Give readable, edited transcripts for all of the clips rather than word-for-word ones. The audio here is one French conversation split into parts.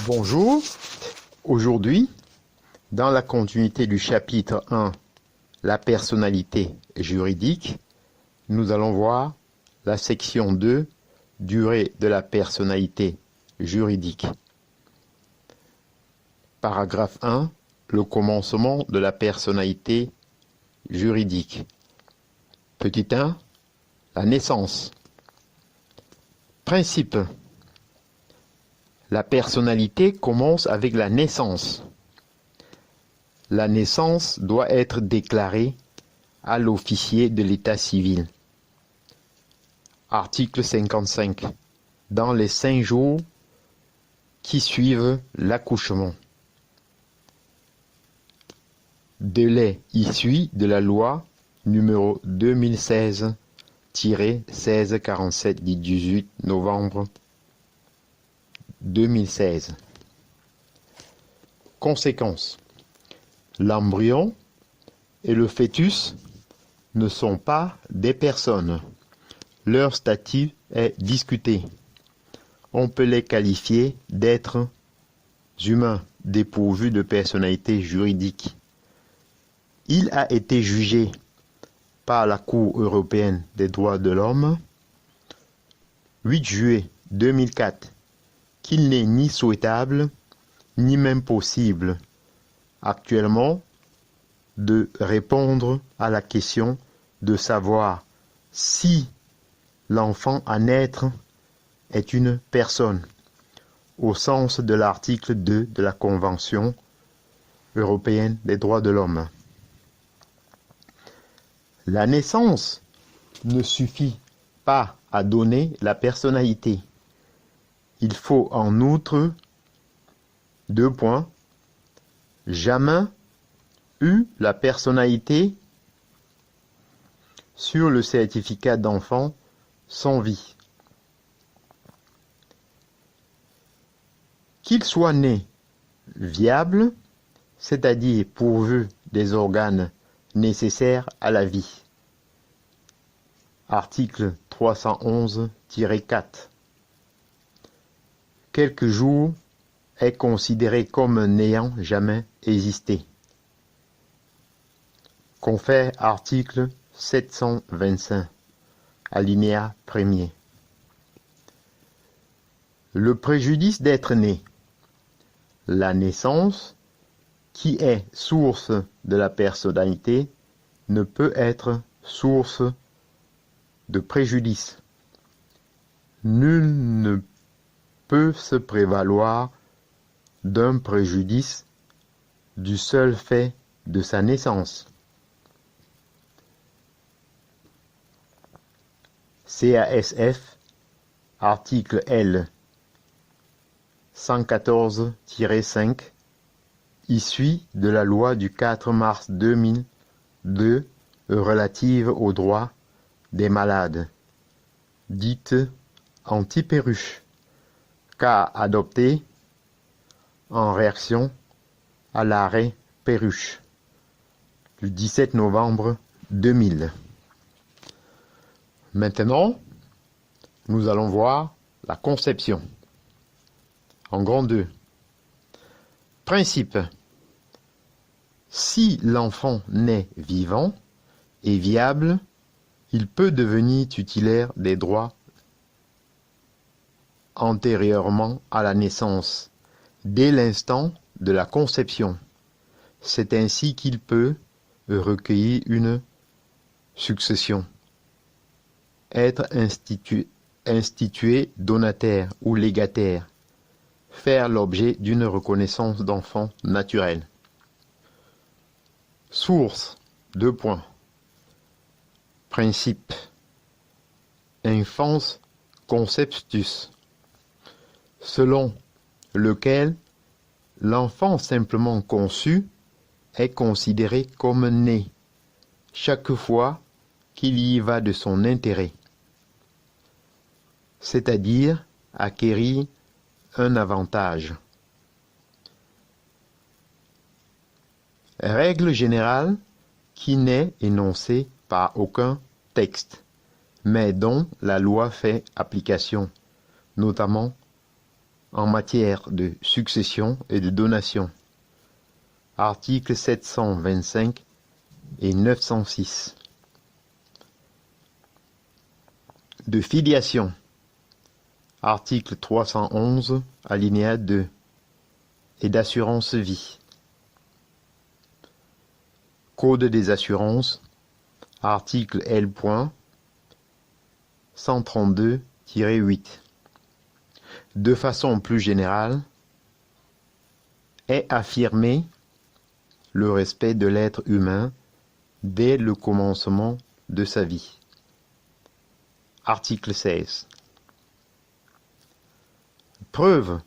Bonjour, aujourd'hui, dans la continuité du chapitre 1, la personnalité juridique, nous allons voir la section 2, durée de la personnalité juridique. Paragraphe 1, le commencement de la personnalité juridique. Petit 1, la naissance. Principe. La personnalité commence avec la naissance. La naissance doit être déclarée à l'officier de l'état civil. Article 55. Dans les 5 jours qui suivent l'accouchement. Délai issu de la loi numéro 2016-1647 du 18 novembre 2016. Conséquences. L'embryon et le fœtus ne sont pas des personnes. Leur statut est discuté. On peut les qualifier d'êtres humains dépourvus de personnalité juridique. Il a été jugé par la Cour européenne des droits de l'homme 8 juillet 2004 qu'il n'est ni souhaitable ni même possible actuellement de répondre à la question de savoir si l'enfant à naître est une personne au sens de l'article 2 de la Convention européenne des droits de l'homme. La naissance ne suffit pas à donner la personnalité. Il faut en outre 2 points. Jamais eu la personnalité sur le certificat d'enfant sans vie. Qu'il soit né viable, c'est-à-dire pourvu des organes nécessaires à la vie. Article 311-4. Quelques jours est considéré comme n'ayant jamais existé. Confère article 725, alinéa 1er. Le préjudice d'être né. La naissance, qui est source de la personnalité, ne peut être source de préjudice. Nul ne peut se prévaloir d'un préjudice du seul fait de sa naissance. CASF, article L. 114-5, issu de la loi du 4 mars 2002 relative aux droits des malades, dite anti-perruche, cas adopté en réaction à l'arrêt Perruche du 17 novembre 2000. Maintenant, nous allons voir la conception. En grand 2. Principe. Si l'enfant naît vivant et viable, il peut devenir titulaire des droits antérieurement à la naissance, dès l'instant de la conception. C'est ainsi qu'il peut recueillir une succession, être institué donataire ou légataire, faire l'objet d'une reconnaissance d'enfant naturel. Source, 2 points. Principe. Enfans conceptus, selon lequel l'enfant simplement conçu est considéré comme né, chaque fois qu'il y va de son intérêt, c'est-à-dire acquérir un avantage. Règle générale qui n'est énoncée par aucun texte, mais dont la loi fait application, notamment en matière de succession et de donation. Articles 725 et 906. De filiation. Article 311, alinéa 2. Et d'assurance vie. Code des assurances. Article L. 132-8. De façon plus générale, est affirmé le respect de l'être humain dès le commencement de sa vie. Article 16. Preuve.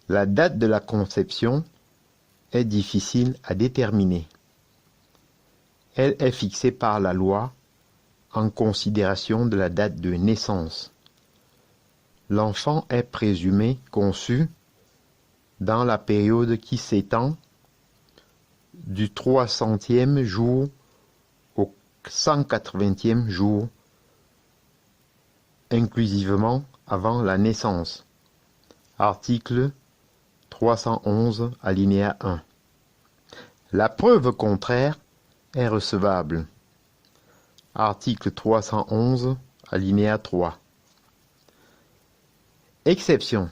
La date de la conception est difficile à déterminer. Elle est fixée par la loi en considération de la date de naissance. L'enfant est présumé conçu dans la période qui s'étend du 300e jour au 180e jour, inclusivement avant la naissance. Article 311, alinéa 1. La preuve contraire est recevable. Article 311, alinéa 3. Exception.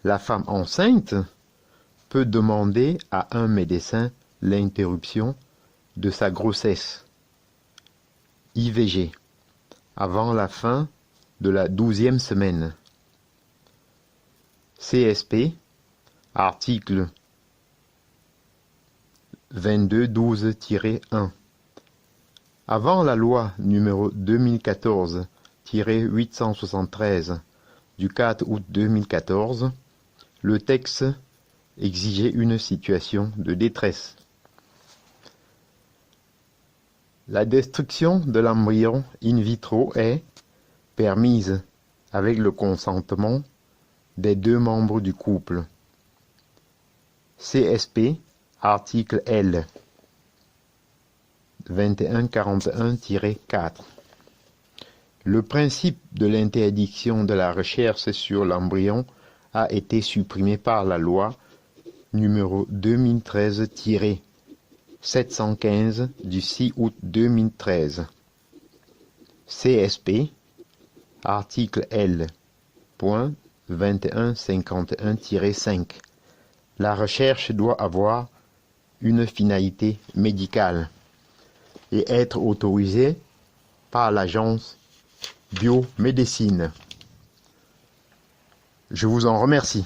La femme enceinte peut demander à un médecin l'interruption de sa grossesse, IVG, avant la fin de la 12e semaine. CSP, article 2212-1. Avant la loi numéro 2014-873 du 4 août 2014, le texte exigeait une situation de détresse. La destruction de l'embryon in vitro est permise avec le consentement des deux membres du couple. CSP, article L. 2141-4. Le principe de l'interdiction de la recherche sur l'embryon a été supprimé par la loi numéro 2013-715 du 6 août 2013. CSP, article L. 2151-5. La recherche doit avoir une finalité médicale et être autorisée par l'agence biomédecine. Je vous en remercie.